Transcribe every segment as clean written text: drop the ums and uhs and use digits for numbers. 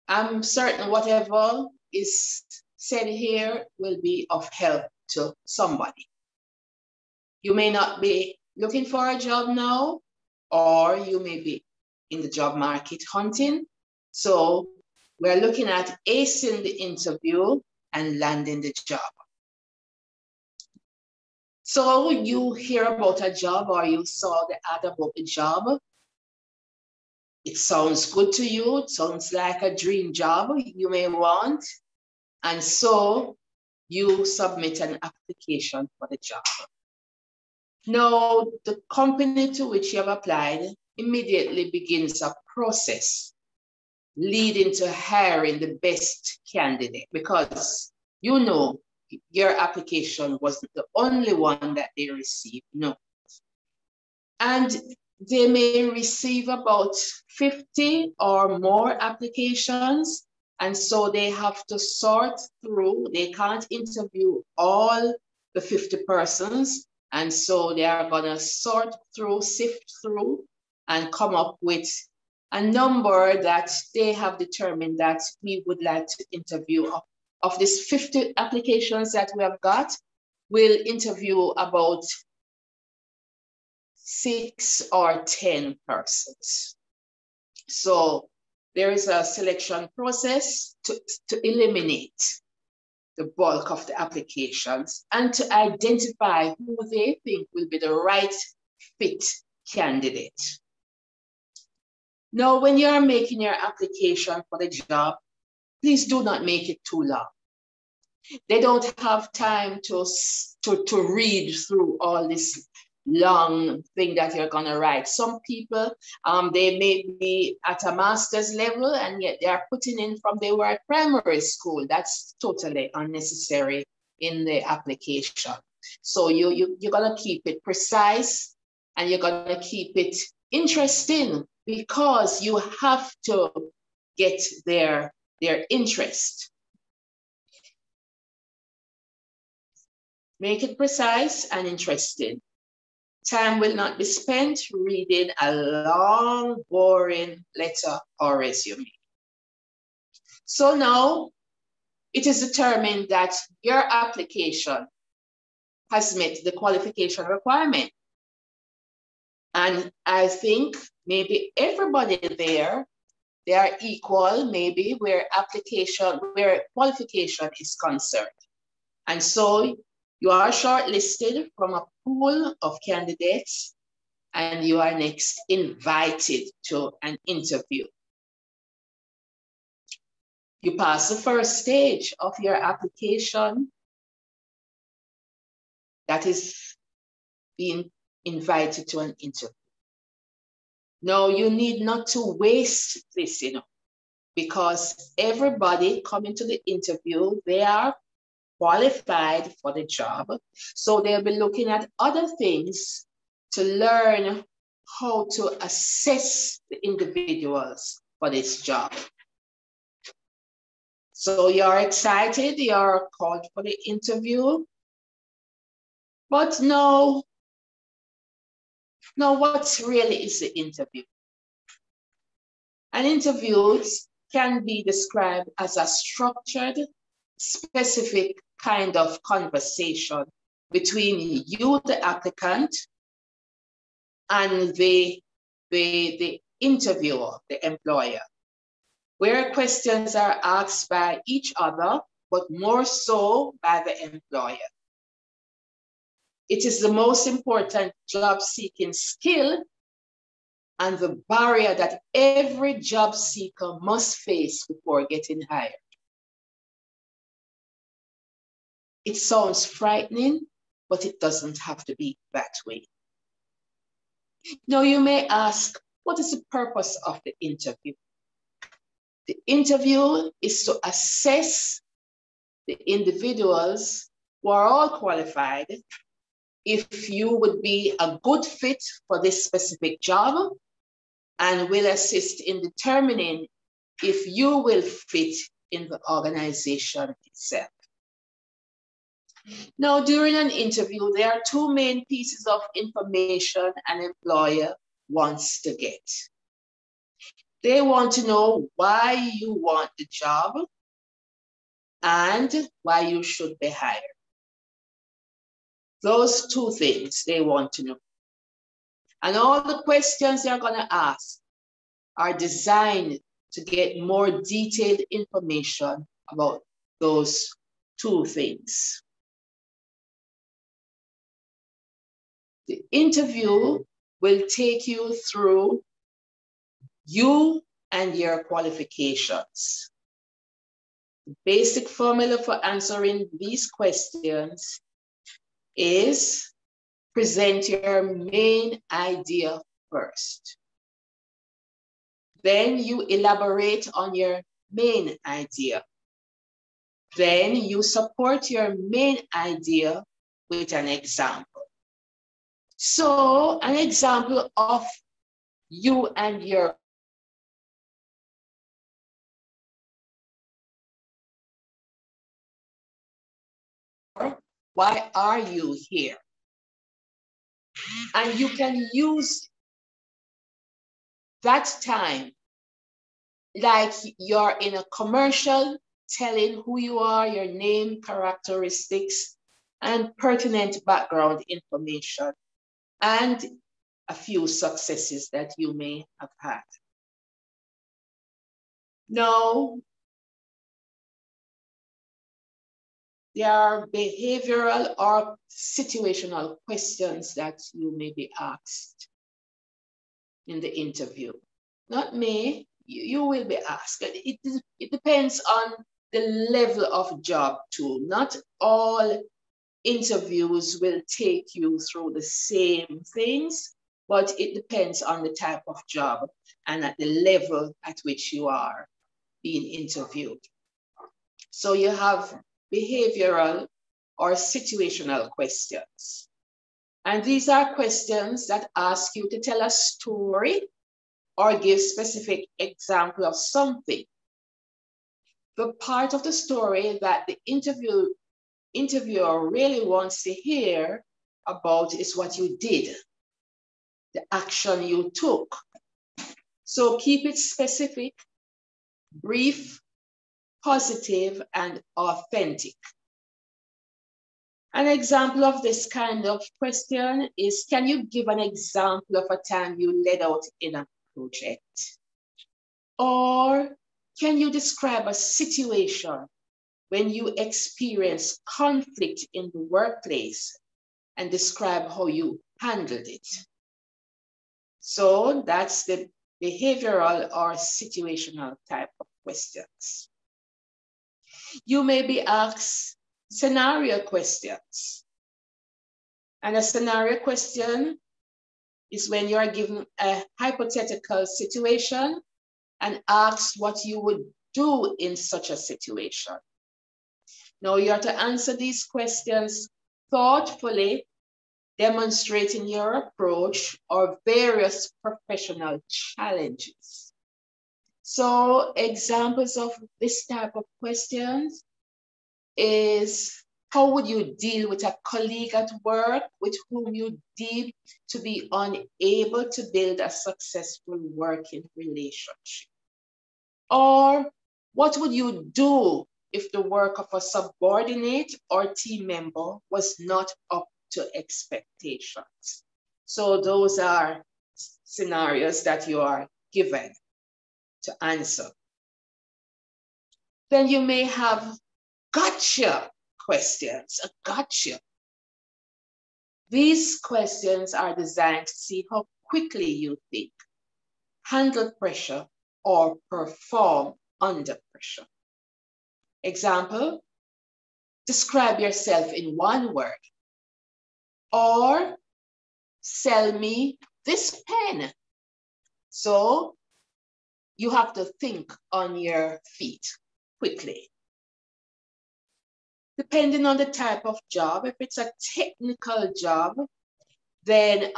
I'm certain whatever is said here will be of help to somebody. You may not be looking for a job now, or you may be in the job market hunting. So we're looking at acing the interview and landing the job. So you hear about a job or you saw the ad about the job. It sounds good to you. It sounds like a dream job you may want. And so you submit an application for the job. Now, the company to which you have applied immediately begins a process leading to hiring the best candidate, because you know your application wasn't the only one that they received, no. And they may receive about 50 or more applications, and so they have to sort through. They can't interview all the 50 persons, and so they are gonna sort through, sift through, and come up with a number that they have determined that we would like to interview. Of these 50 applications that we have got, we'll interview about 6 or 10 persons. So there is a selection process to eliminate the bulk of the applications and to identify who they think will be the right fit candidate. Now, when you're making your application for the job, please do not make it too long. They don't have time to read through all this long thing that you're gonna write. Some people, they may be at a master's level and yet they are putting in from they were at primary school. That's totally unnecessary in the application. So you're gonna keep it precise and you're gonna keep it interesting, because you have to get their interest. Make it precise and interesting. Time will not be spent reading a long, boring letter or resume. So now it is determined that your application has met the qualification requirement. And I think maybe everybody there, they are equal, maybe where qualification is concerned. And so you are shortlisted from a pool of candidates and you are next invited to an interview. You pass the first stage of your application, that is being invited to an interview. Now, you need not to waste this, because everybody coming to the interview, they are qualified for the job. So they'll be looking at other things to learn how to assess the individuals for this job. So you're excited, you're called for the interview. But no, what really is the interview? An interview can be described as a structured, specific kind of conversation between you, the applicant, and the interviewer, the employer, where questions are asked by each other, but more so by the employer. It is the most important job-seeking skill and the barrier that every job seeker must face before getting hired. It sounds frightening, but it doesn't have to be that way. Now you may ask, what is the purpose of the interview? The interview is to assess the individuals who are all qualified if you would be a good fit for this specific job, and will assist in determining if you will fit in the organization itself. Now, during an interview, there are two main pieces of information an employer wants to get. They want to know why you want the job and why you should be hired. Those two things they want to know. And all the questions they're going to ask are designed to get more detailed information about those two things. The interview will take you through you and your qualifications. The basic formula for answering these questions is present your main idea first. Then you elaborate on your main idea. Then you support your main idea with an example. So an example of you and your why are you here? And you can use that time like you're in a commercial, telling who you are, your name, characteristics, and pertinent background information, and a few successes that you may have had. Now, there are behavioral or situational questions that you may be asked in the interview. Not me, you will be asked. It depends on the level of job too. Not all interviews will take you through the same things, but it depends on the type of job and at the level at which you are being interviewed. So you have behavioral or situational questions. And these are questions that ask you to tell a story or give specific example of something. The part of the story that the interviewer really wants to hear about is what you did, the action you took. So keep it specific, brief, positive, and authentic. An example of this kind of question is, can you give an example of a time you led out in a project? Or can you describe a situation when you experience conflict in the workplace and describe how you handled it? So that's the behavioral or situational type of questions. You may be asked scenario questions. And a scenario question is when you are given a hypothetical situation and asked what you would do in such a situation. Now you are to answer these questions thoughtfully, demonstrating your approach or various professional challenges. So examples of this type of questions is, how would you deal with a colleague at work with whom you deem to be unable to build a successful working relationship? Or what would you do if the work of a subordinate or team member was not up to expectations? So those are scenarios that you are given to answer. Then you may have gotcha questions, a gotcha. These questions are designed to see how quickly you think, handle pressure, or perform under pressure. Example, describe yourself in one word. Or sell me this pen. So you have to think on your feet quickly. Depending on the type of job, if it's a technical job, then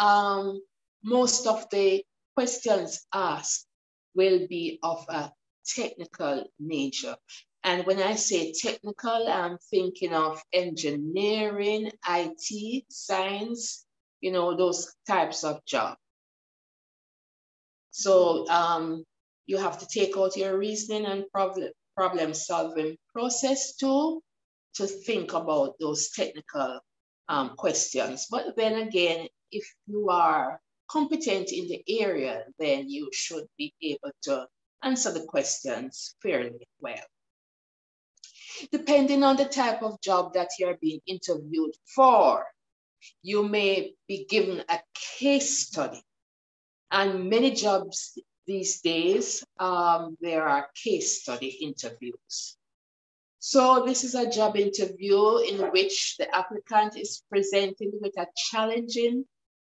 most of the questions asked will be of a technical nature. And when I say technical, I'm thinking of engineering, IT, science, those types of jobs. So You have to take out your reasoning and problem solving process too, to think about those technical questions. But then again, if you are competent in the area, then you should be able to answer the questions fairly well. Depending on the type of job that you're being interviewed for, you may be given a case study. And many jobs these days, there are case study interviews. So this is a job interview in which the applicant is presented with a challenging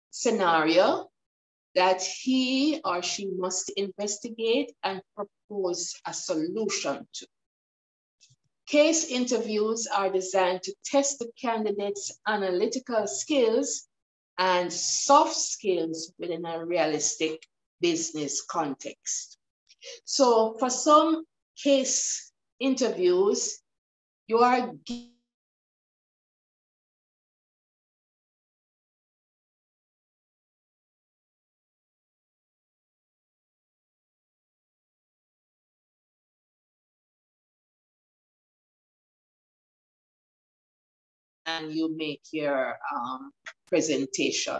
scenario that he or she must investigate and propose a solution to. Case interviews are designed to test the candidate's analytical skills and soft skills within a realistic business context. So for some case interviews, you are and you make your presentation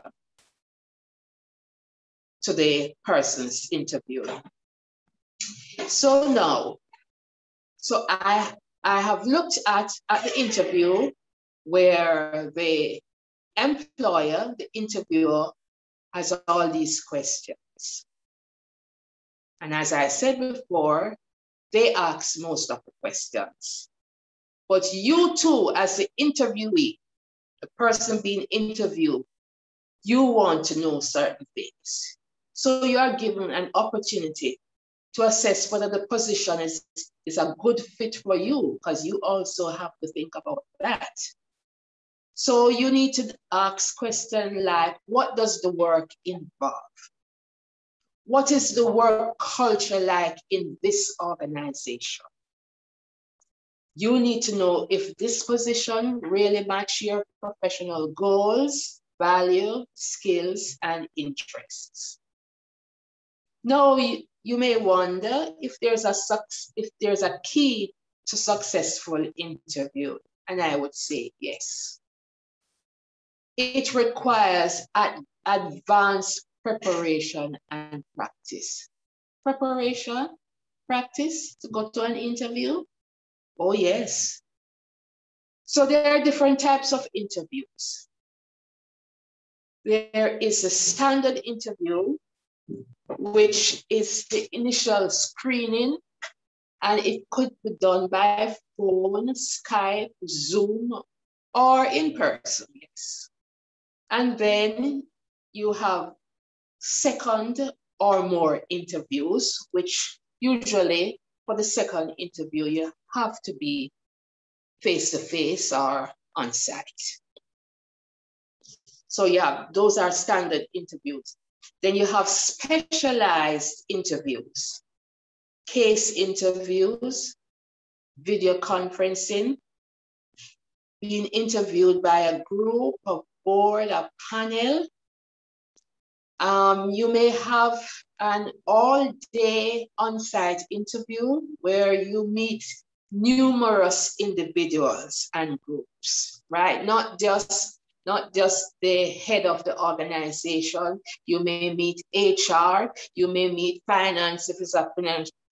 to the person's interview. So now, I have looked at the interview where the employer, the interviewer, has all these questions. And as I said before, they ask most of the questions. But you too, as the interviewee, the person being interviewed, you want to know certain things. So you are given an opportunity to assess whether the position is a good fit for you, because you also have to think about that. So you need to ask questions like, what does the work involve? What is the work culture like in this organization? You need to know if this position really matches your professional goals, value, skills, and interests. Now, you may wonder if there's a key to successful interview, and I would say yes. It requires advanced preparation and practice. Preparation, practice to go to an interview? Oh, yes. So there are different types of interviews. There is a standard interview, which is the initial screening, and it could be done by phone, Skype, Zoom, or in person, yes. And then you have second or more interviews, which usually for the second interview, you have to be face-to-face or on-site. So yeah, those are standard interviews. Then you have specialized interviews, case interviews, video conferencing, being interviewed by a group, a board, a panel. You may have an all-day on-site interview where you meet numerous individuals and groups, right? Not just the head of the organization. You may meet HR, you may meet finance if it's a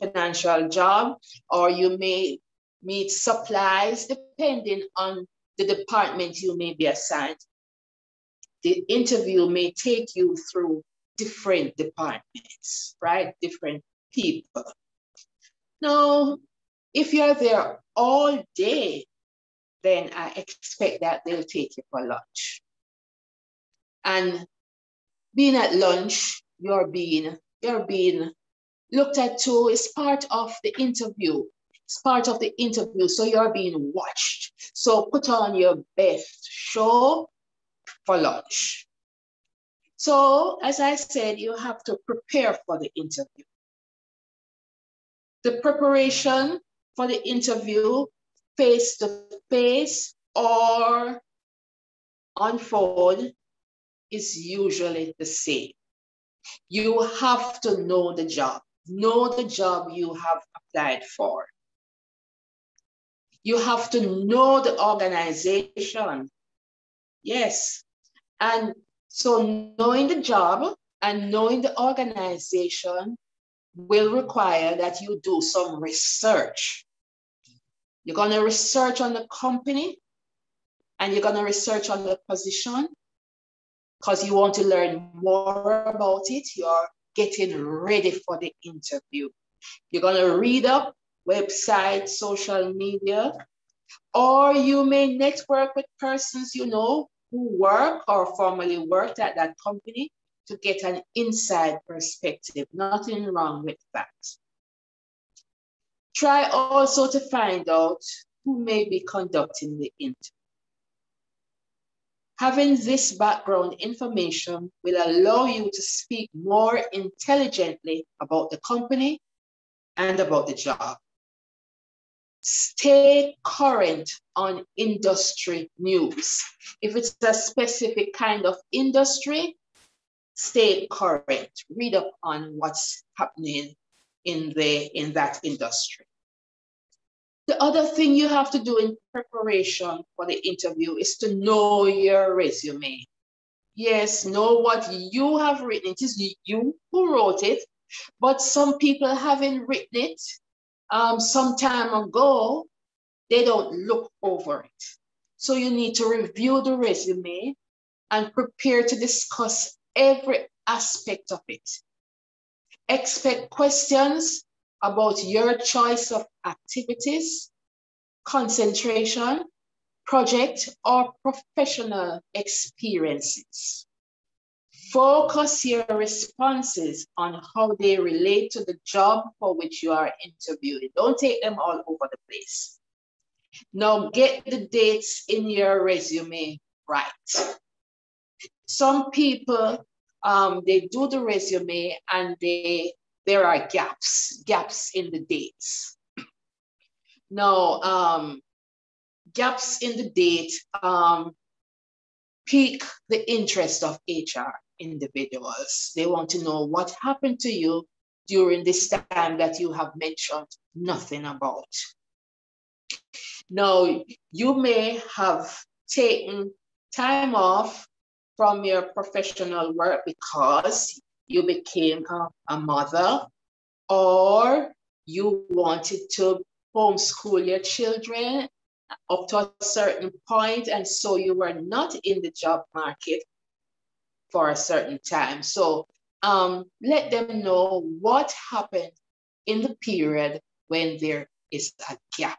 financial job, or you may meet supplies, depending on the department you may be assigned. The interview may take you through different departments, right? Different people. Now, if you're there all day, then I expect that they'll take you for lunch. And being at lunch, you're being looked at too. It's part of the interview. It's part of the interview, so you're being watched. So put on your best show for lunch. So as I said, you have to prepare for the interview. The preparation for the interview, face-to-face or on phone, is usually the same. You have to know the job. know the job you have applied for. You have to know the organization. Yes. And so knowing the job and knowing the organization will require that you do some research. You're going to research on the company and you're going to research on the position because you want to learn more about it. You're getting ready for the interview. You're going to read up websites, social media, or you may network with persons you know who work or formerly worked at that company to get an inside perspective. Nothing wrong with that. Try also to find out who may be conducting the interview. Having this background information will allow you to speak more intelligently about the company and about the job. Stay current on industry news. If it's a specific kind of industry, stay current. Read up on what's happening in that industry. The other thing you have to do in preparation for the interview is to know your resume. Yes, know what you have written. It is you who wrote it, but some people haven't written it some time ago. They don't look over it. So you need to review the resume and prepare to discuss every aspect of it. Expect questions about your choice of activities, concentration, project, or professional experiences. Focus your responses on how they relate to the job for which you are interviewing. Don't take them all over the place. Now get the dates in your resume right. Some people, they do the resume and there are gaps in the dates. Now, gaps in the date pique the interest of HR individuals. They want to know what happened to you during this time that you have mentioned nothing about. Now, you may have taken time off from your professional work because you became a mother, or you wanted to homeschool your children up to a certain point, and so you were not in the job market for a certain time. So let them know what happened in the period when there is a gap.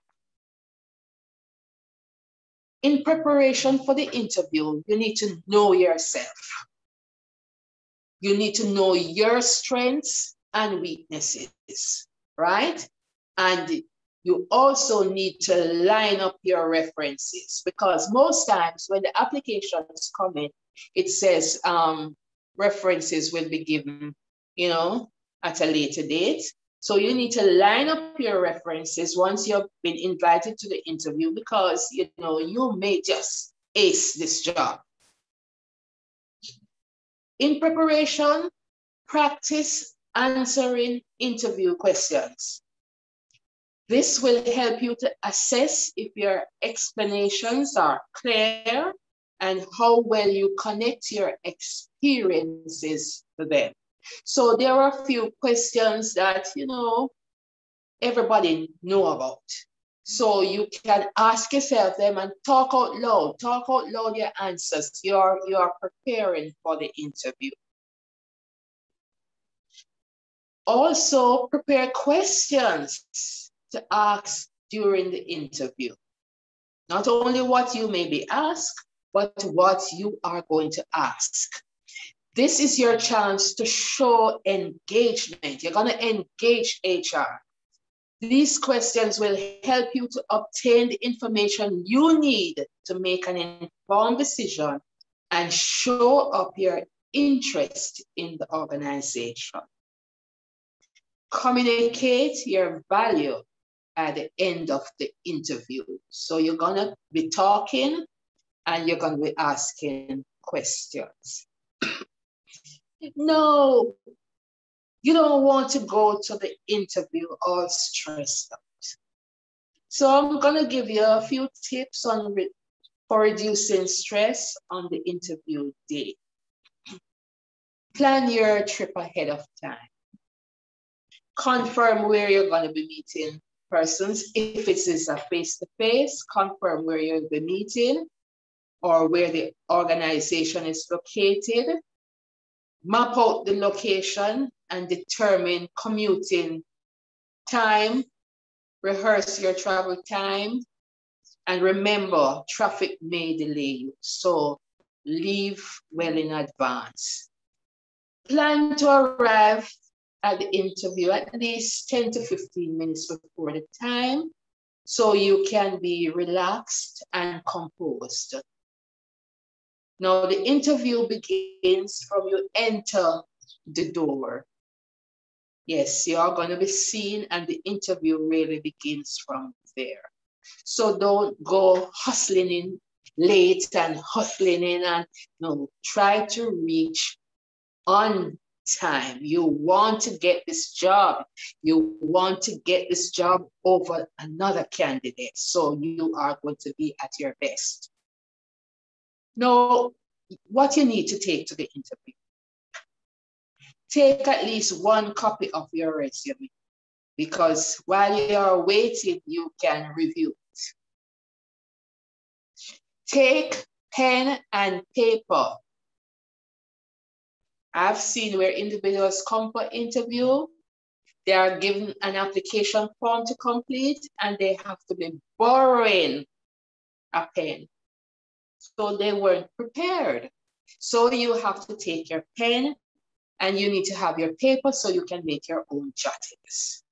In preparation for the interview, you need to know yourself. You need to know your strengths and weaknesses, right? And you also need to line up your references, because most times when the applications come in, it says references will be given, at a later date. So you need to line up your references once you've been invited to the interview, because, you may just ace this job. In preparation, practice answering interview questions. This will help you to assess if your explanations are clear and how well you connect your experiences to them. So there are a few questions that, everybody know about. So you can ask yourself them and talk out loud your answers. You are preparing for the interview. Also prepare questions to ask during the interview. Not only what you may be asked, but what you are going to ask. This is your chance to show engagement. You're going to engage HR. These questions will help you to obtain the information you need to make an informed decision and show up your interest in the organization. Communicate your value at the end of the interview. So you're going to be talking and you're going to be asking questions. No, You don't want to go to the interview all stressed out. So I'm going to give you a few tips for reducing stress on the interview day. Plan your trip ahead of time. Confirm where you're going to be meeting persons. If it is a face-to-face, confirm where you'll be meeting or where the organization is located. Map out the location and determine commuting time. Rehearse your travel time. And remember, traffic may delay you, so leave well in advance. Plan to arrive at the interview at least 10 to 15 minutes before the time, so you can be relaxed and composed. Now, the interview begins from you enter the door. Yes, you are going to be seen, and the interview really begins from there. So don't go hustling in late and hustling in, and no, try to reach on time. You want to get this job. You want to get this job over another candidate. So you are going to be at your best. Now, what you need to take to the interview. Take at least one copy of your resume, because while you are waiting, you can review it. Take pen and paper. I've seen where individuals come for interview, they are given an application form to complete, and they have to be borrowing a pen. So they weren't prepared. So you have to take your pen, and you need to have your paper so you can make your own jottings.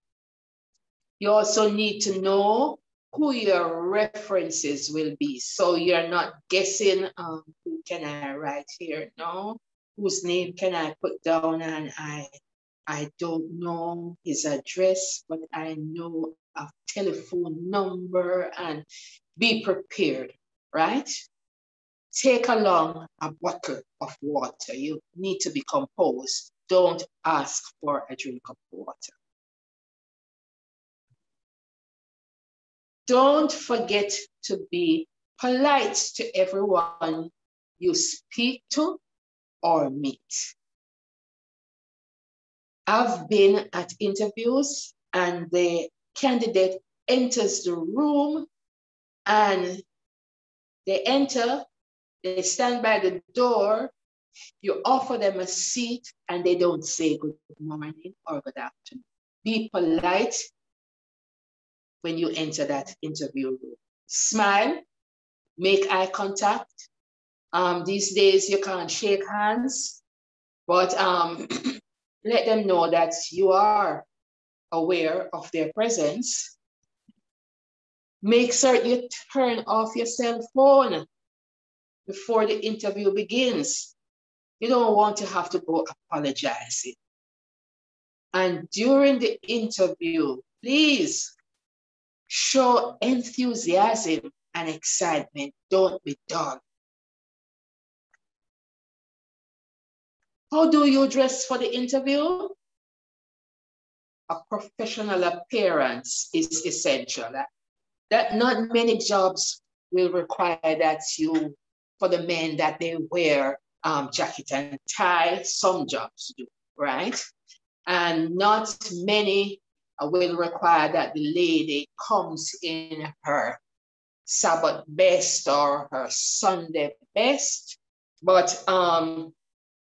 You also need to know who your references will be. So you're not guessing, who can I write here? No, whose name can I put down? And I don't know his address, but I know a telephone number, and be prepared, right? Take along a bottle of water. You need to be composed. Don't ask for a drink of water. Don't forget to be polite to everyone you speak to or meet. I've been at interviews, and the candidate enters the room, and they enter, they stand by the door, you offer them a seat, and they don't say good morning or good afternoon. Be polite when you enter that interview room. Smile, make eye contact. These days you can't shake hands, but let them know that you are aware of their presence. Make certain you turn off your cell phone before the interview begins. You don't want to have to go apologizing. And during the interview, please show enthusiasm and excitement. Don't be dull. How do you dress for the interview? A professional appearance is essential. That not many jobs will require that you, for the men, that they wear jacket and tie. Some jobs do, right? And not many will require that the lady comes in her Sabbath best or her Sunday best, but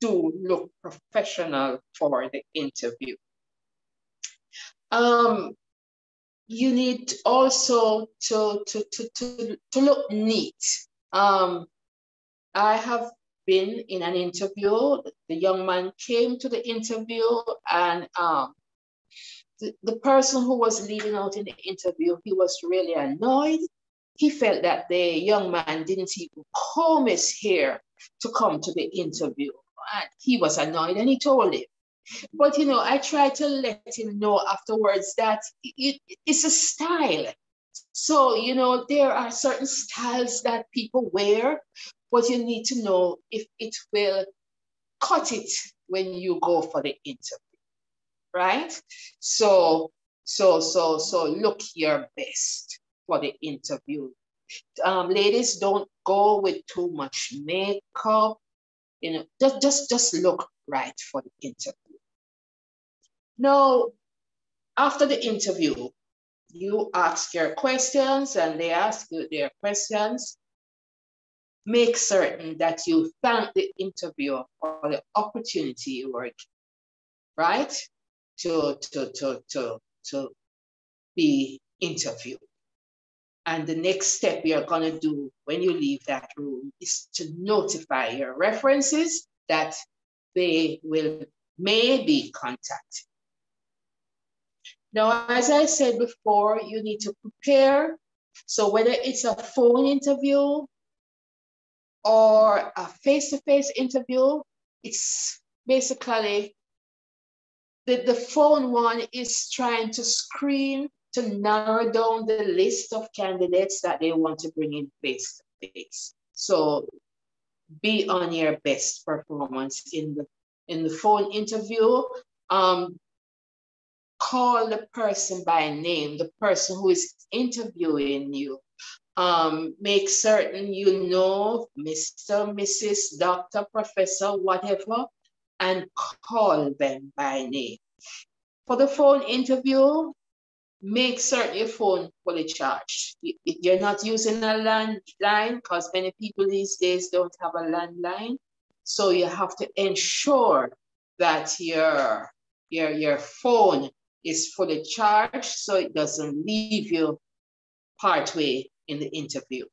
do look professional for the interview. You need also to look neat. I have been in an interview. The young man came to the interview, and the person who was leading out in the interview, he was really annoyed. He felt that the young man didn't even comb his hair to come to the interview. And he was annoyed, and he told him. But, you know, I tried to let him know afterwards that it's a style. So, you know, there are certain styles that people wear, but you need to know if it will cut it when you go for the interview. right? So look your best for the interview. Ladies, don't go with too much makeup. You know, just look right for the interview. Now, after the interview, you ask your questions and they ask you their questions. Make certain that you thank the interviewer for the opportunity you were given, right? To be interviewed. And the next step you're going to do when you leave that room is to notify your references that they may be contacted. Now, as I said before, you need to prepare. So whether it's a phone interview or a face-to-face interview, it's basically the phone one is trying to screen to narrow down the list of candidates that they want to bring in face-to-face. So be on your best performance in the phone interview. Call the person by name, the person who is interviewing you. Make certain you know Mr., Mrs., Doctor, Professor, whatever, and call them by name. For the phone interview, make certain your phone fully charged. You're not using a landline because many people these days don't have a landline. So you have to ensure that your phone is fully charged so it doesn't leave you partway in the interview.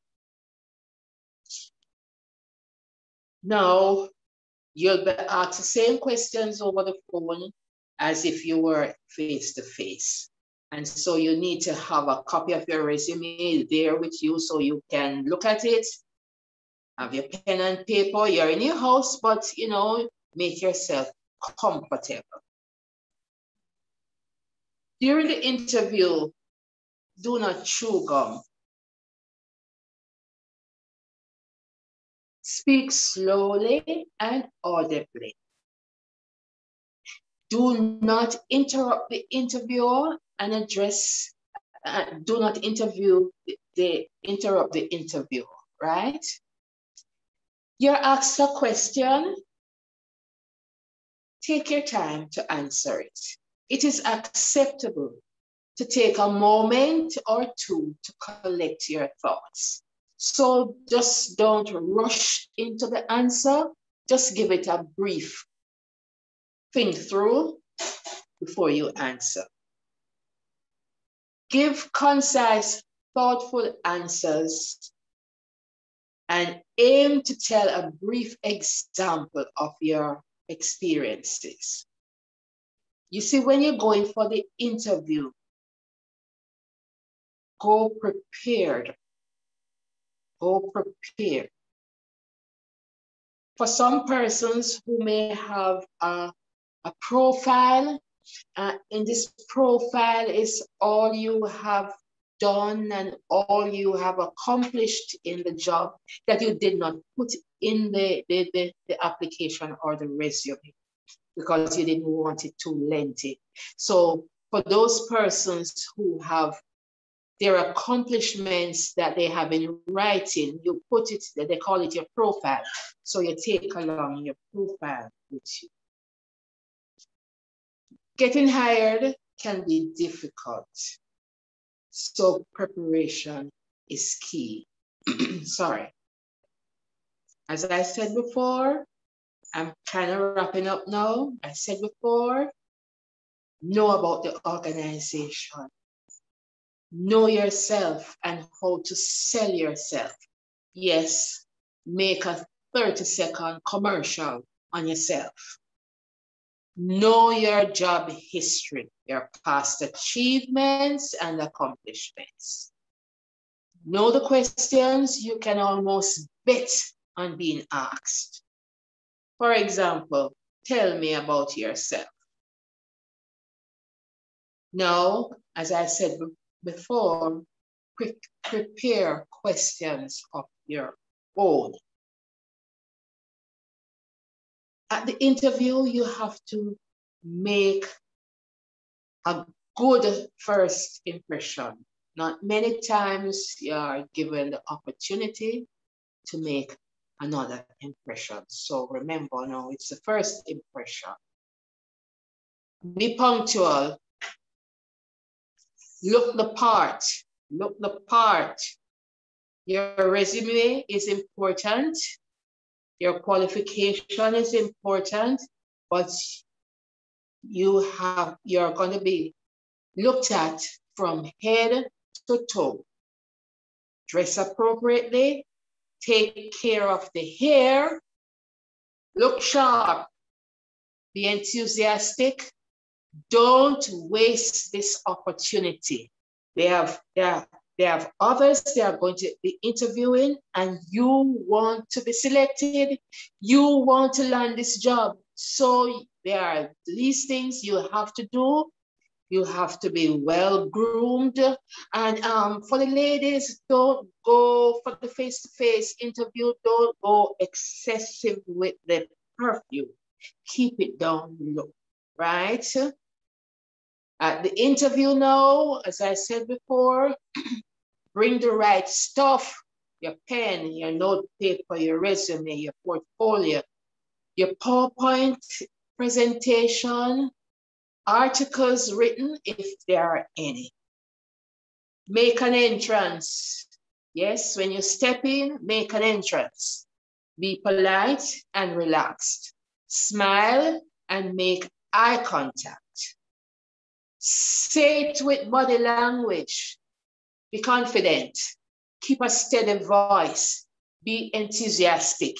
Now, you'll be asked the same questions over the phone as if you were face-to-face. And so you need to have a copy of your resume there with you so you can look at it, have your pen and paper. You're in your house, but, you know, make yourself comfortable. During the interview, do not chew gum. Speak slowly and audibly. Do not interrupt the interviewer and address, do not interrupt the interviewer, right? You're asked a question, take your time to answer it. It is acceptable to take a moment or two to collect your thoughts. So just don't rush into the answer. Just give it a brief think through before you answer. Give concise, thoughtful answers and aim to tell a brief example of your experiences. You see, when you're going for the interview, go prepared. Go prepared. For some persons who may have a profile, in this profile is all you have done and all you have accomplished in the job that you did not put in the application or the resume because you didn't want it too lengthy. So for those persons who have their accomplishments that they have in writing, you put it, they call it your profile. So you take along your profile with you. Getting hired can be difficult. So preparation is key. Sorry. As I said before, I'm kind of wrapping up now. I said before, know about the organization. Know yourself and how to sell yourself. Yes, make a 30-second commercial on yourself. Know your job history, your past achievements and accomplishments. Know the questions you can almost bet on being asked. For example, tell me about yourself. Now, as I said before, prepare questions of your own. At the interview, you have to make a good first impression. Not many times you are given the opportunity to make another impression. So remember now, it's the first impression. Be punctual. Look the part. Look the part. Your resume is important. Your qualification is important, but you're going to be looked at from head to toe. Dress appropriately. Take care of the hair. Look sharp. Be enthusiastic. Don't waste this opportunity. They have others they are going to be interviewing, and you want to be selected. You want to land this job. So there are these things you have to do. You have to be well groomed. And for the ladies, don't go for the face-to-face interview. Don't go excessive with the perfume. Keep it down low, right? At the interview now, as I said before, bring the right stuff, your pen, your note paper, your resume, your portfolio, your PowerPoint presentation, articles written if there are any. Make an entrance. Yes, when you step in, make an entrance. Be polite and relaxed. Smile and make eye contact. Say it with body language. Be confident. Keep a steady voice. Be enthusiastic.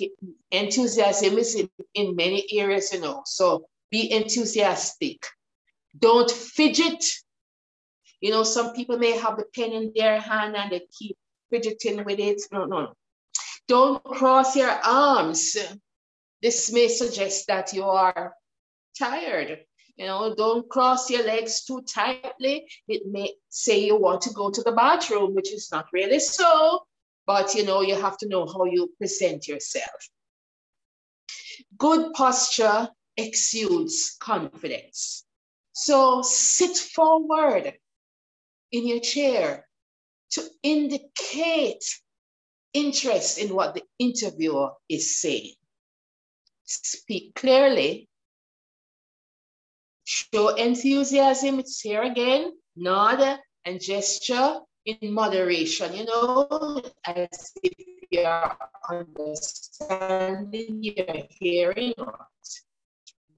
Enthusiasm is in many areas, you know. So be enthusiastic. Don't fidget. You know, some people may have the pen in their hand and they keep fidgeting with it. No. Don't cross your arms. This may suggest that you are tired. You know, don't cross your legs too tightly. It may say you want to go to the bathroom, which is not really so, but you know, you have to know how you present yourself. Good posture exudes confidence. So sit forward in your chair to indicate interest in what the interviewer is saying. Speak clearly. Show enthusiasm, it's here again, nod and gesture in moderation, you know, as if you're understanding, you're hearing.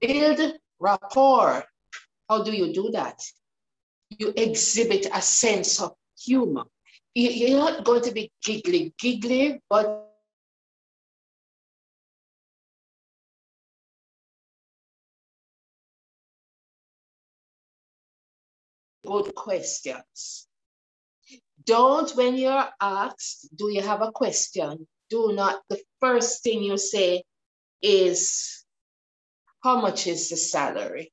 Build rapport. How do you do that? You exhibit a sense of humor. You're not going to be giggly, but good questions. Don't, when you're asked, do you have a question? Do not, the first thing you say is, how much is the salary?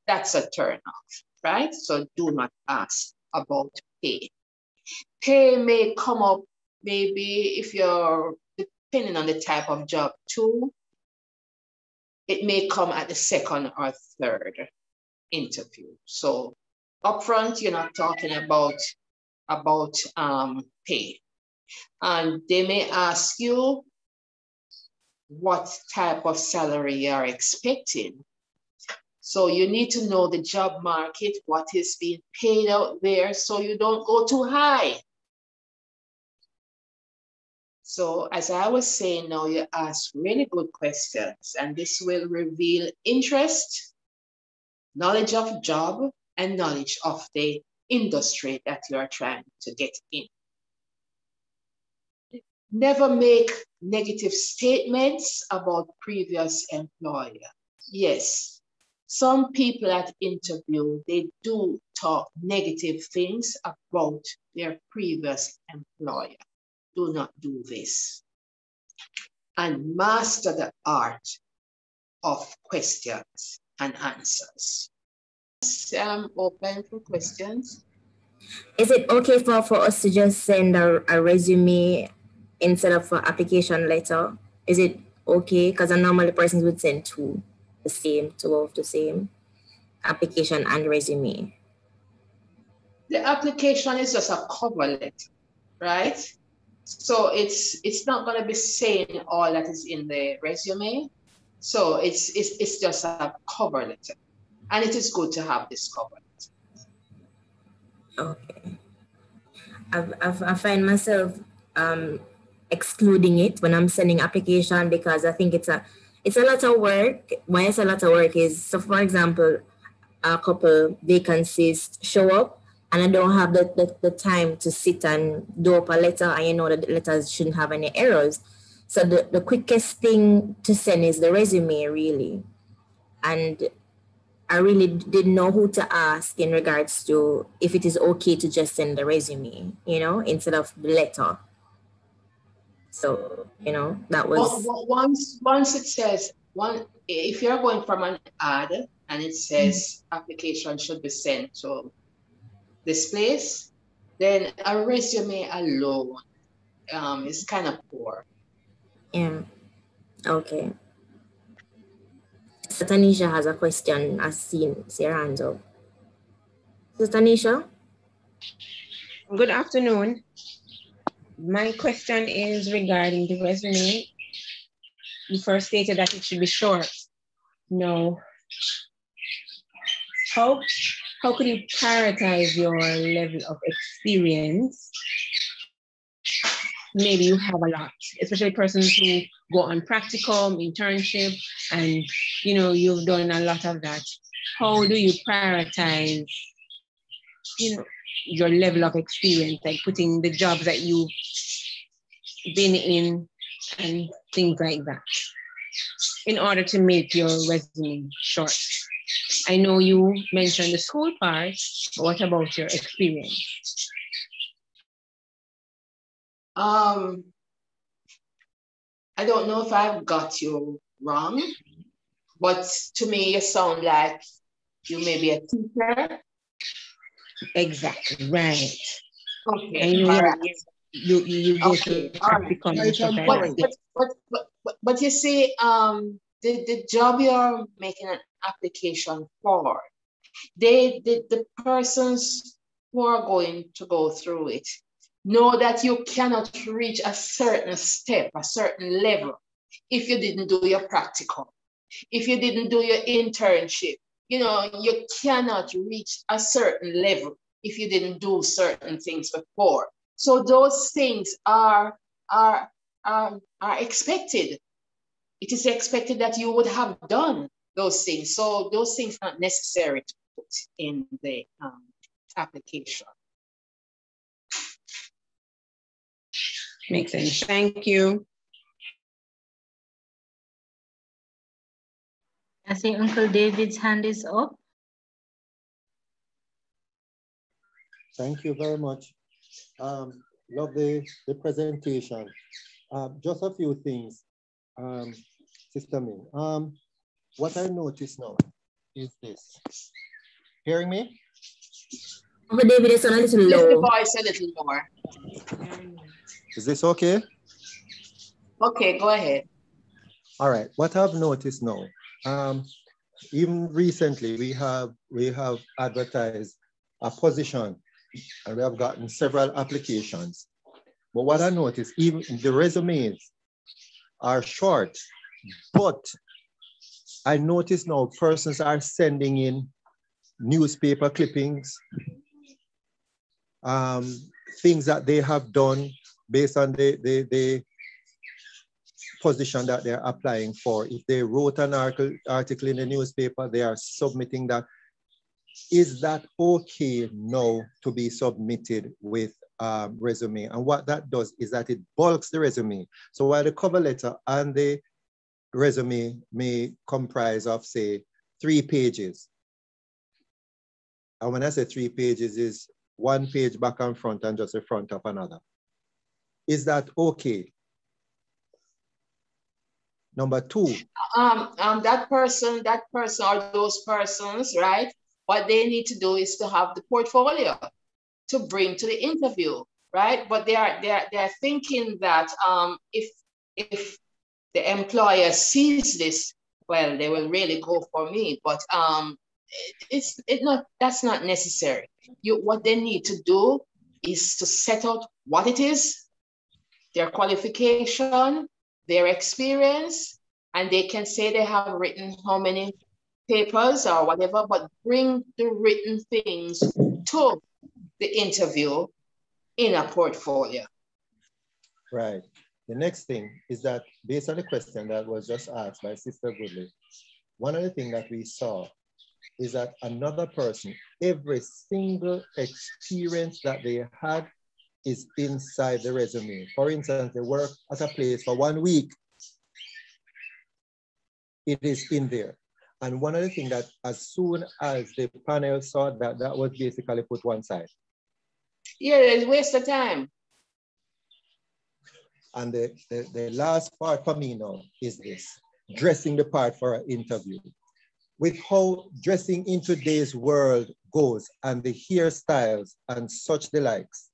That's a turn off, right? So do not ask about pay. Pay may come up maybe if you're, depending on the type of job too, it may come at the second or third interview. So upfront, you're not talking about pay. And they may ask you what type of salary you are expecting. So you need to know the job market, what is being paid out there, so you don't go too high. So as I was saying now, you ask really good questions, and this will reveal interest, knowledge of job, and knowledge of the industry that you are trying to get in. Never make negative statements about previous employer. Yes, some people at interview, they do talk negative things about their previous employer. Do not do this. And master the art of questions and answers. I'm open for questions. Is it okay for us to just send a resume instead of an application letter? Is it okay? Because normally persons would send two of the same. application and resume? The application is just a cover letter, right? So it's not going to be saying all that is in the resume. So it's just a cover letter, and it is good to have this cover letter. Okay. I find myself excluding it when I'm sending application because I think it's a lot of work. Why it's a lot of work is, so for example, a couple vacancies show up and I don't have the time to sit and do up a letter, and you know that the letters shouldn't have any errors. So the quickest thing to send is the resume, really. And I really didn't know who to ask in regards to if it is okay to just send the resume, you know, instead of the letter. So, you know, that was... Once it says, if you're going from an ad and it says application should be sent to this place, then a resume alone is kind of poor. Yeah. Okay. So Tanisha has a question. I've seen your hands up. So Tanisha? Good afternoon. My question is regarding the resume. You first stated that it should be short. No. How could you prioritize your level of experience? Maybe you have a lot, especially persons who go on practicum, internship, and you know you've done a lot of that. How do you prioritize, you know, your level of experience, like putting the jobs that you've been in and things like that, in order to make your resume short? I know you mentioned the school part, but what about your experience? I don't know if I've got you wrong, but to me, you sound like you may be a teacher. Exactly, right. Okay, I know all right. You go Okay, to all right. But you see, the job you're making an application for, the persons who are going to go through it know that you cannot reach a certain step, a certain level, if you didn't do your practical, if you didn't do your internship. You know, you cannot reach a certain level if you didn't do certain things before. So those things are expected. It is expected that you would have done those things. So those things are not necessary to put in the application. Makes sense. Thank you. I see Uncle David's hand is up. Thank you very much. Love the presentation. Just a few things, Sister Ming. What I notice now is this. Hearing me? Uncle David is a little low. Lift the voice a little more. Is this okay? Okay, go ahead. All right. What I've noticed now, even recently, we have advertised a position, and we have gotten several applications. But what I noticed, even the resumes are short, but I notice now persons are sending in newspaper clippings, things that they have done based on the position that they're applying for. If they wrote an article in the newspaper, they are submitting that. Is that okay now to be submitted with resume? And what that does is that it bulks the resume. So while the cover letter and the resume may comprise of, say, 3 pages. And when I say 3 pages, is 1 page back and front and just the front of another. Is that okay? Number 2. That person or those persons, right? What they need to do is to have the portfolio to bring to the interview, right? But they are thinking that if the employer sees this, well, they will really go for me. But that's not necessary. What they need to do is to set out what it is, their qualification, their experience, and they can say they have written how many papers or whatever, but bring the written things to the interview in a portfolio. Right. The next thing is that based on the question that was just asked by Sister Goodley, one of the things that we saw is that another person, every single experience that they had is inside the resume. For instance, they work at a place for 1 week. It is in there. And one of the things that as soon as the panel saw that, that was basically put one side. Yeah, it's a waste of time. And the last part for me now is this, dressing the part for an interview. With how dressing in today's world goes and the hairstyles and such the likes.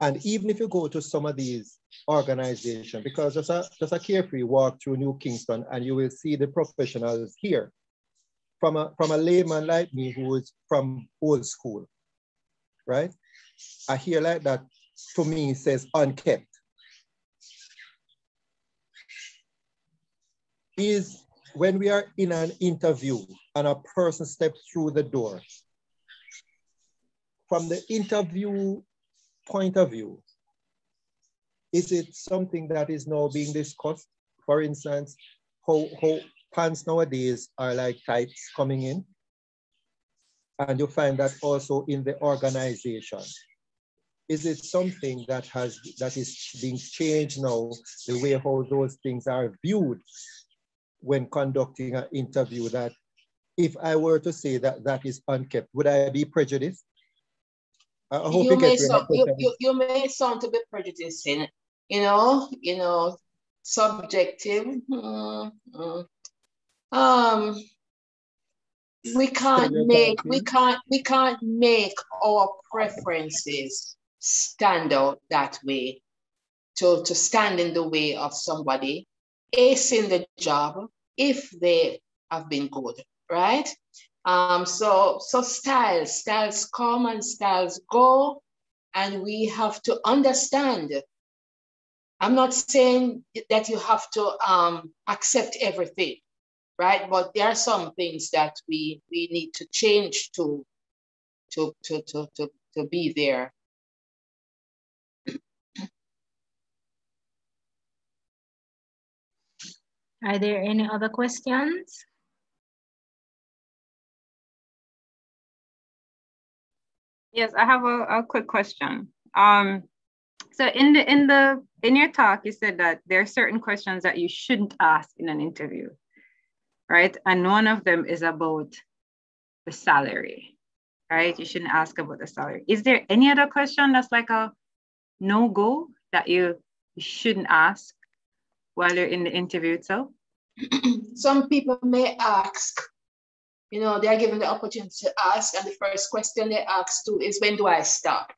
And even if you go to some of these organizations, because just a carefree walk through New Kingston and you will see the professionals here from a layman like me who is from old school, right? I hear like that to me says unkept. Is when we are in an interview and a person steps through the door, from the interview point of view, is it something that is now being discussed? For instance, how pants nowadays are like tights coming in. And you find that also in the organization. Is it something that is being changed now, the way how those things are viewed when conducting an interview, that if I were to say that that is unkept, would I be prejudiced? I hope you may sound to be prejudicing, subjective. We can't make our preferences stand out that way, to stand in the way of somebody acing the job if they have been good, right? So styles come and styles go, and we have to understand. I'm not saying that you have to accept everything, right? But there are some things that we need to change to be there. Are there any other questions? Yes, I have a quick question. So in your talk, you said that there are certain questions that you shouldn't ask in an interview, right? And one of them is about the salary, right? You shouldn't ask about the salary. Is there any other question that's like a no-go that you shouldn't ask while you're in the interview itself? Some people may ask, they are given the opportunity to ask, and the first question they ask too is, when do I start?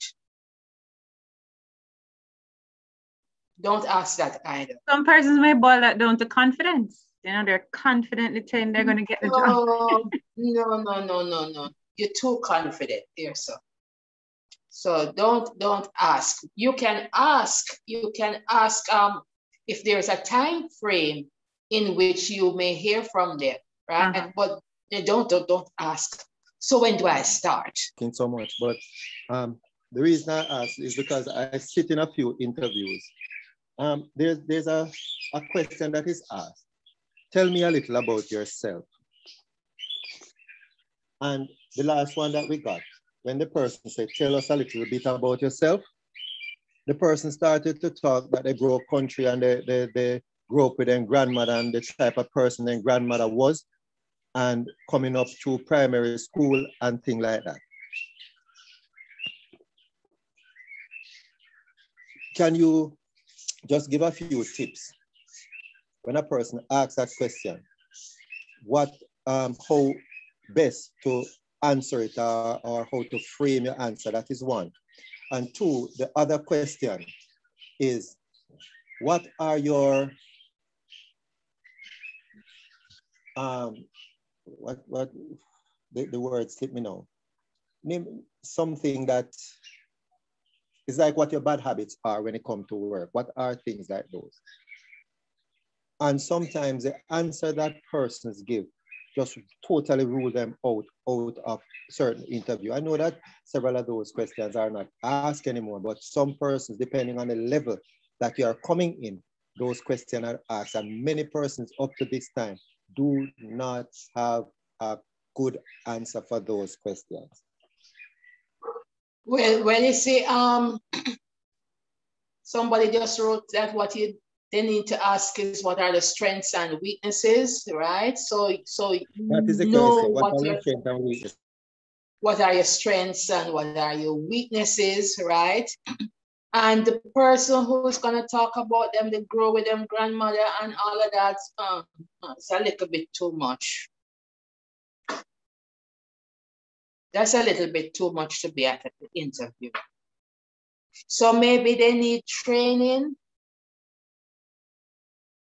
Don't ask that either. Some persons may boil that down to confidence. They're confidently saying they're going to get the job. No. You're too confident there, sir. So don't ask. You can ask if there's a time frame in which you may hear from them, right? But don't ask. So when do I start? Thank you so much. But the reason I ask is because I sit in a few interviews. There's a question that is asked. Tell me a little about yourself. And the last one that we got, when the person said, tell us a little bit about yourself, the person started to talk that they grew up country and they grew up with their grandmother and the type of person their grandmother was, and coming up through primary school and things like that. Can you just give a few tips when a person asks that question? How best to answer it or how to frame your answer? That is one. And two, the other question is, what are your what the words hit me now. Name something that is like what your bad habits are when it comes to work. What are things like those? And sometimes the answer that persons give just totally rule them out of certain interview. I know that several of those questions are not asked anymore, but some persons, depending on the level that you are coming in, those questions are asked. And many persons up to this time do not have a good answer for those questions. Well, when you say somebody just wrote that they need to ask is what are the strengths and weaknesses, right? So that is the know question. What are your strengths and weaknesses? What are your strengths and what are your weaknesses, right? And the person who's gonna talk about them, they grow with them grandmother and all of that, it's a little bit too much. That's a little bit too much to be at the interview. So maybe they need training.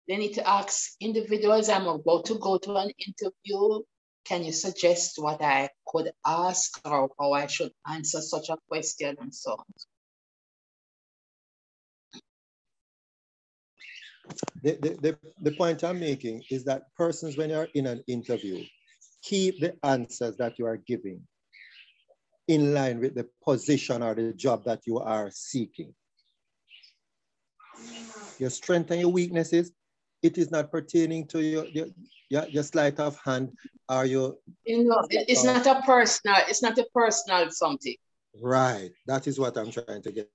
They need to ask individuals, I'm about to go to an interview. Can you suggest what I could ask or how I should answer such a question and so on? The point I'm making is that persons, when you're in an interview, keep the answers that you are giving in line with the position or the job that you are seeking. Your strengths and your weaknesses, it is not pertaining to your sleight of hand or your... It's not a personal something. Right, that is what I'm trying to get.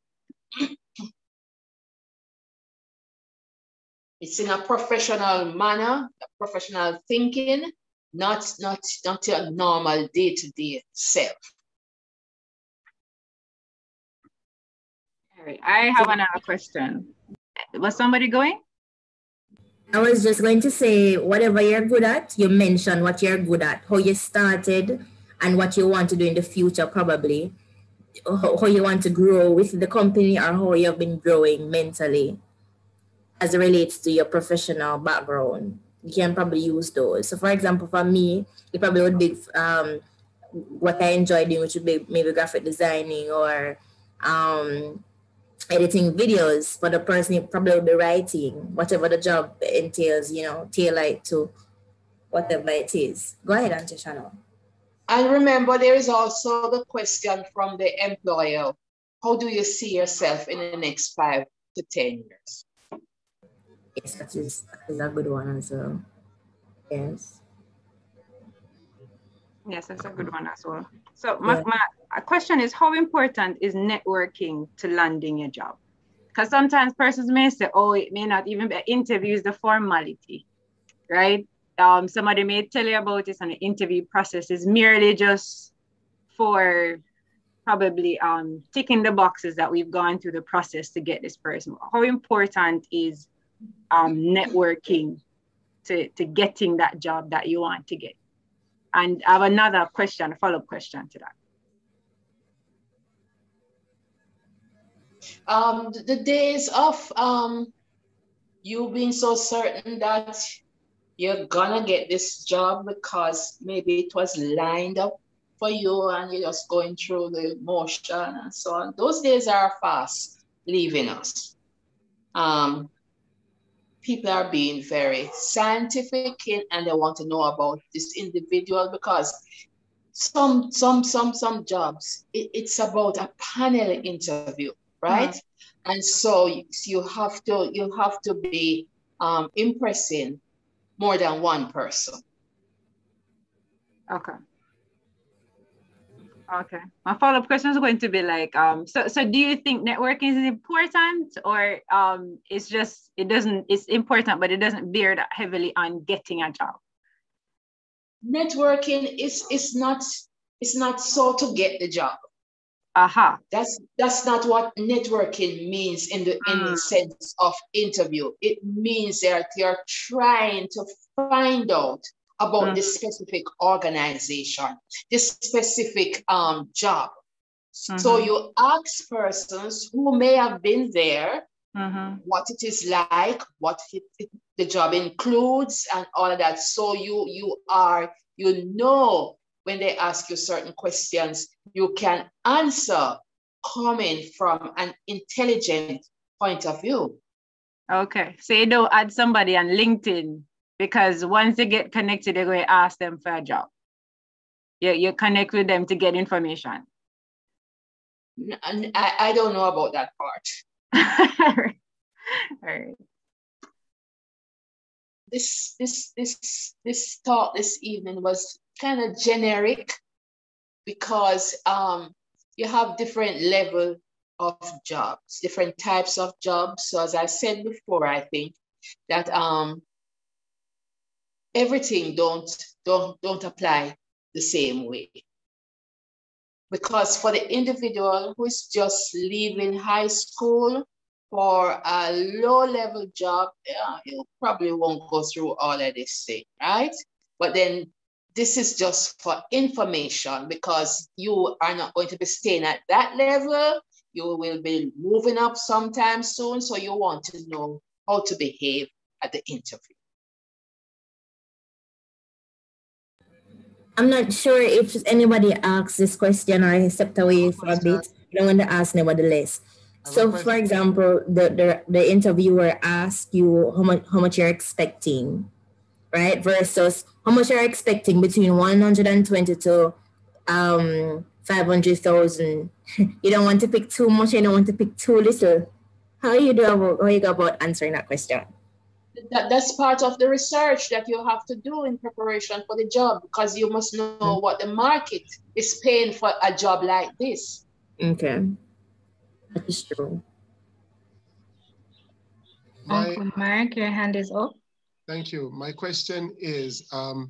It's in a professional manner, a professional thinking, not your normal day-to-day self. All right, I have another question. Was somebody going? I was just going to say, whatever you're good at, you mention what you're good at, how you started and what you want to do in the future, probably, how you want to grow with the company or how you've been growing mentally as it relates to your professional background. You can probably use those. So for example, for me, it probably would be what I enjoy doing, which would be maybe graphic designing or editing videos. For the person, it probably would be writing, whatever the job entails, tailor to whatever it is. Go ahead, Auntie Chanel. And remember, there is also the question from the employer. How do you see yourself in the next 5 to 10 years? Yes, that is a good one as well. Yes. Yes, that's a good one as well. So my question is, how important is networking to landing a job? Because sometimes persons may say, oh, it may not even be an interview, is the formality, right? Somebody may tell you about this, and the interview process is merely just for probably ticking the boxes that we've gone through the process to get this person. How important is networking to getting that job that you want to get? And I have another question, a follow-up question to that. The days of you being so certain that you're gonna get this job because maybe it was lined up for you and you're just going through the motion and so on, those days are fast leaving us. People are being very scientific and they want to know about this individual because some jobs, it's about a panel interview, right? Mm-hmm. And so you have to be impressing more than one person. Okay. My follow-up question is going to be like, so do you think networking is important, or it's important, but it doesn't bear that heavily on getting a job? Networking is not so to get the job. That's not what networking means in the sense of interview. It means that you're trying to find out about this specific organization, this specific job. So you ask persons who may have been there, what it is like, what the job includes, and all of that. So you are you know when they ask you certain questions, you can answer coming from an intelligent point of view. Okay, so you don't add somebody on LinkedIn because once they get connected, they're going to ask them for a job. You connect with them to get information. I don't know about that part. All right. This talk this evening was kind of generic because you have different level of jobs, different types of jobs. So as I said before, I think that everything don't apply the same way. Because for the individual who is just leaving high school for a low-level job, you probably won't go through all of this thing, right? But then this is just for information because you are not going to be staying at that level. You will be moving up sometime soon, so you want to know how to behave at the interview. I'm not sure if anybody asks this question or I stepped away for a bit. I don't want to ask nevertheless. So for example, the interviewer asks you how much you're expecting, right? Versus how much you're expecting between 120 to 500,000. You don't want to pick too much, you don't want to pick too little. How you go about answering that question? That's part of the research that you have to do in preparation for the job because you must know what the market is paying for a job like this. Okay, that is true. Uncle Mark, your hand is up. Thank you. My question is, I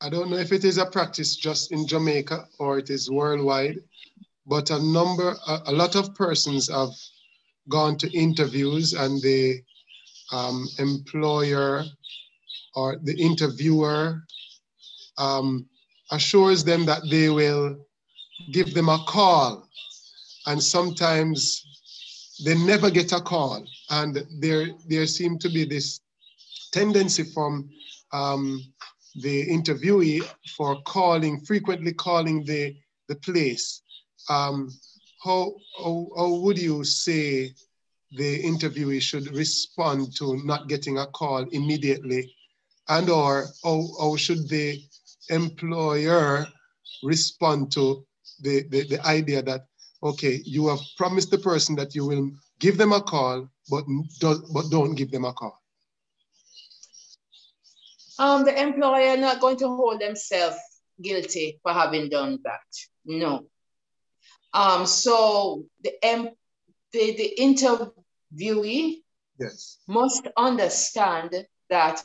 don't know if it is a practice just in Jamaica or it is worldwide, but a lot of persons have gone to interviews and the employer or the interviewer assures them that they will give them a call. And sometimes they never get a call. And there seems to be this tendency from the interviewee for frequently calling the place. How would you say the interviewee should respond to not getting a call immediately? And or how should the employer respond to the idea that, okay, you have promised the person that you will give them a call, but don't give them a call? The employer not going to hold themselves guilty for having done that. No. So the interviewee must understand that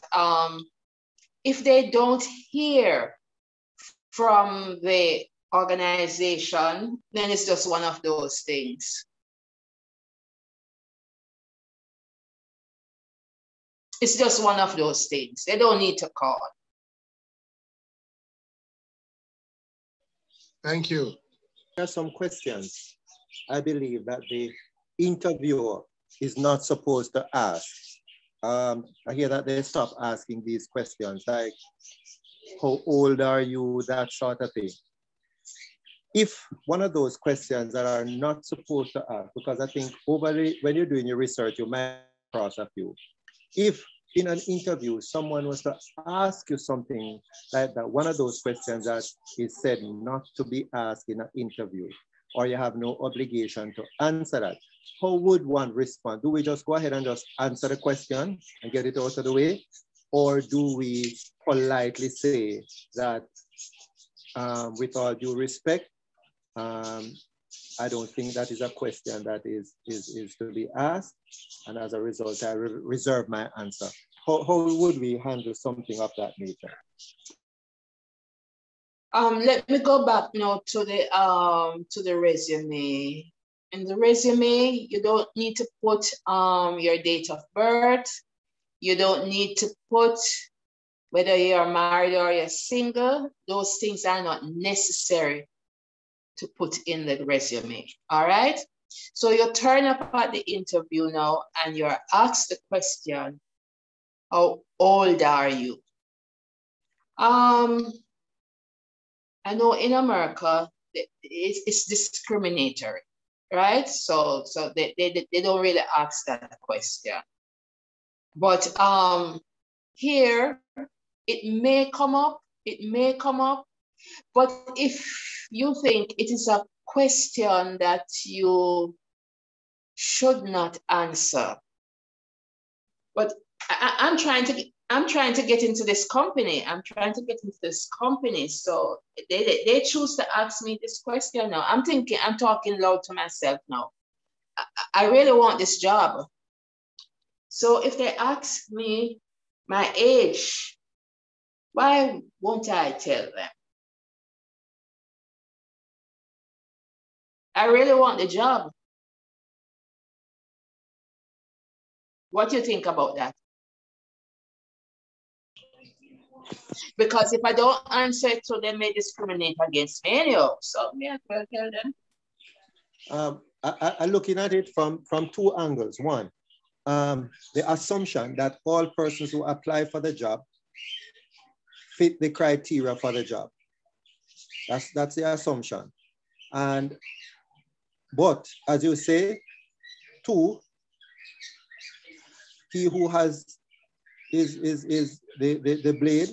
if they don't hear from the organization, then it's just one of those things. It's just one of those things. They don't need to call. Thank you. There are some questions I believe that the interviewer is not supposed to ask. I hear that they stop asking these questions like, how old are you, that sort of thing. If one of those questions that are not supposed to ask, because I think when you're doing your research, you might cross a few. If in an interview, someone was to ask you something like that, one of those questions that is said not to be asked in an interview, or you have no obligation to answer that, how would one respond? Do we just go ahead and just answer the question and get it out of the way? Or do we politely say that with all due respect, I don't think that is a question that is to be asked. And as a result, I reserve my answer. How would we handle something of that nature? Let me go back now to the resume. In the resume, you don't need to put your date of birth. You don't need to put whether you're married or you're single. Those things are not necessary to put in the resume, all right? So you turn up at the interview now and you're asked the question, how old are you? I know in America, it's discriminatory, right? So they don't really ask that question. But here, it may come up, but if you think it is a question that you should not answer, but I'm trying to get into this company. So they choose to ask me this question now. I'm talking loud to myself now. I really want this job. So if they ask me my age, why won't I tell them? I really want the job. What do you think about that? Because if I don't answer it, so they may discriminate against me anyhow. So yeah, I'll tell them. I'm looking at it from two angles. One, the assumption that all persons who apply for the job fit the criteria for the job. That's the assumption. But as you say, two, he who has is the blade.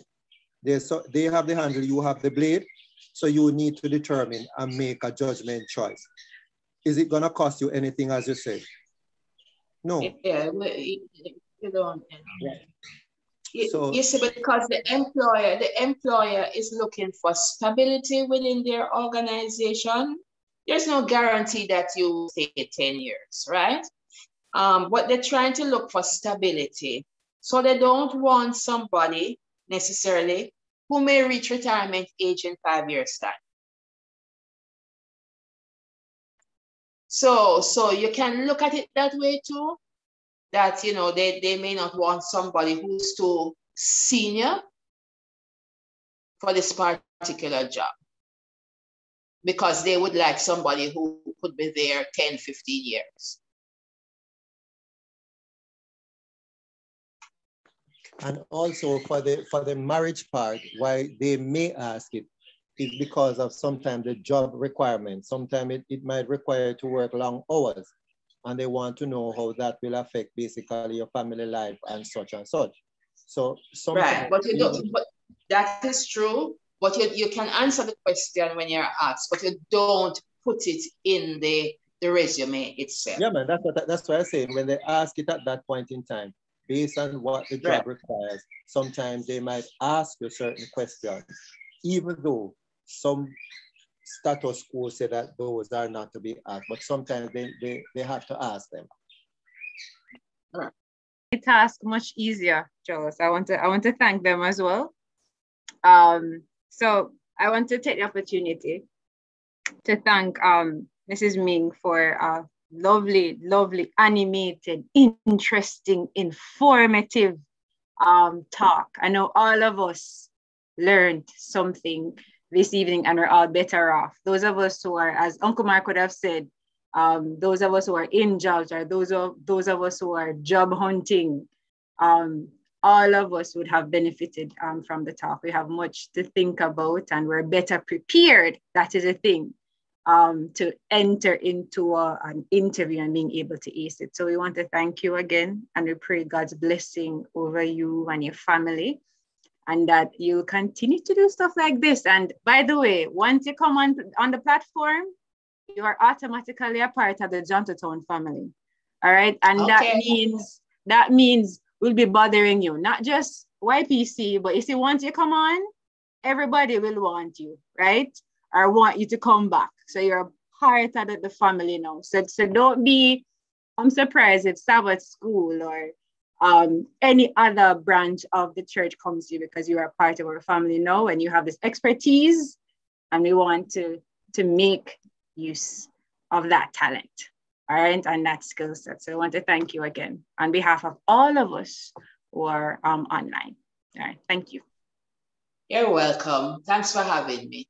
They have the handle, you have the blade. So you need to determine and make a judgment choice. Is it gonna cost you anything, as you say? No. Yeah, you don't. Yeah. You see, because the employer is looking for stability within their organization. There's no guarantee that you stay 10 years, right? But they're trying to look for stability. So they don't want somebody necessarily who may reach retirement age in 5 years' time. So you can look at it that way too, that, you know, they may not want somebody who's too senior for this particular job, because they would like somebody who could be there 10, 15 years. And also for the marriage part, why they may ask it is because of sometimes the job requirements. Sometimes it might require to work long hours, and they want to know how that will affect basically your family life and such and such. So right, but you don't. But that is true. But you can answer the question when you're asked, but you don't put it in the resume itself. Yeah, man, that's what I'm saying. When they ask it at that point in time, based on what the job requires, sometimes they might ask you certain questions, even though some status quo say that those are not to be asked, but sometimes they have to ask them. The task much easier, Joe. So I want to thank them as well. So I want to take the opportunity to thank Mrs. Ming for lovely, animated, interesting, informative talk. I know all of us learned something this evening and we're all better off. Those of us who are, as Uncle Mark would have said, those of us who are in jobs, or those of us who are job hunting, all of us would have benefited from the talk. We have much to think about and we're better prepared. That is a thing. To enter into an interview and being able to ace it. So we want to thank you again, and we pray God's blessing over you and your family, and that you continue to do stuff like this. And by the way, once you come on the platform, you are automatically a part of the Johnstown family. All right. And okay. that means we'll be bothering you, not just YPC, but you see, once you come on, everybody will want you, right? Or want you to come back. So you're a part of the family now. So don't be surprised if Sabbath school or any other branch of the church comes to you, because you are a part of our family now and you have this expertise, and we want to make use of that talent, all right, and that skill set. So I want to thank you again on behalf of all of us who are online. All right, thank you. You're welcome. Thanks for having me.